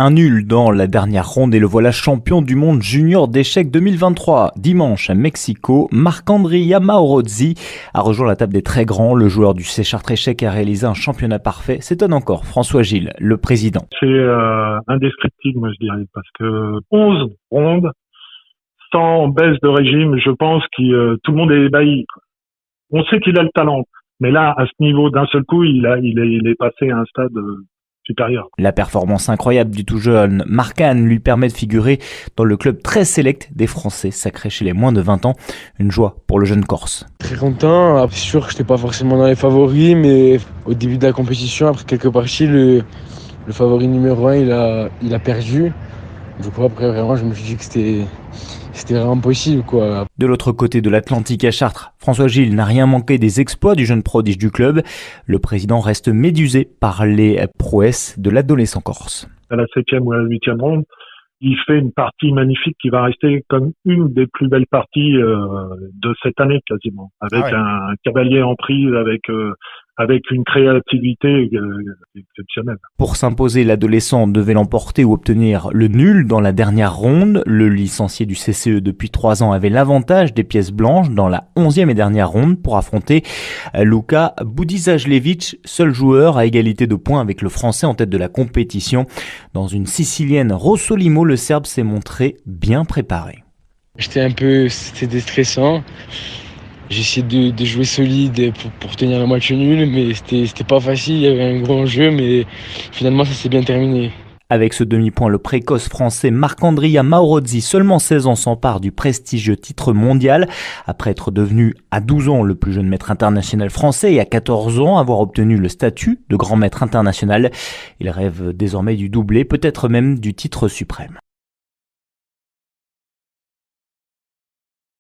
Un nul dans la dernière ronde et le voilà champion du monde junior d'échecs 2023. Dimanche à Mexico, Marc-André Yamaorozzi a rejoint la table des très grands. Le joueur du Séchartres Échecs a réalisé un championnat parfait. S'étonne encore François Gilles, le président. C'est indescriptible, moi je dirais, parce que 11 rondes, sans baisse de régime, je pense que tout le monde est ébahi. On sait qu'il a le talent, mais là, à ce niveau, d'un seul coup, il est passé à un stade supérieur. La performance incroyable du tout jeune Marc-Anne lui permet de figurer dans le club très sélect des Français sacrés chez les moins de 20 ans. Une joie pour le jeune Corse. Très content, c'est sûr que je n'étais pas forcément dans les favoris, mais au début de la compétition, après quelques parties, le favori numéro 1, il a perdu. Du coup, après, vraiment, je me suis dit que c'était vraiment possible, quoi. De l'autre côté de l'Atlantique à Chartres, François Gilles n'a rien manqué des exploits du jeune prodige du club. Le président reste médusé par les prouesses de l'adolescent corse. À la 7e ou à la 8e ronde, il fait une partie magnifique qui va rester comme une des plus belles parties de cette année quasiment, avec un cavalier en prise, avec une créativité exceptionnelle. Pour s'imposer, l'adolescent devait l'emporter ou obtenir le nul dans la dernière ronde. Le licencié du CCE depuis 3 ans avait l'avantage des pièces blanches dans la 11e et dernière ronde pour affronter Luka Budizajlevic, seul joueur à égalité de points avec le Français en tête de la compétition. Dans une Sicilienne Rossolimo, le Serbe s'est montré bien préparé. C'était stressant. J'ai essayé de jouer solide pour tenir le match nul, mais c'était pas facile, il y avait un grand jeu, mais finalement ça s'est bien terminé. Avec ce demi-point, le précoce français Marc-André Yamaorozzi, seulement 16 ans, s'empare du prestigieux titre mondial. Après être devenu à 12 ans le plus jeune maître international français et à 14 ans avoir obtenu le statut de grand maître international, il rêve désormais du doublé, peut-être même du titre suprême.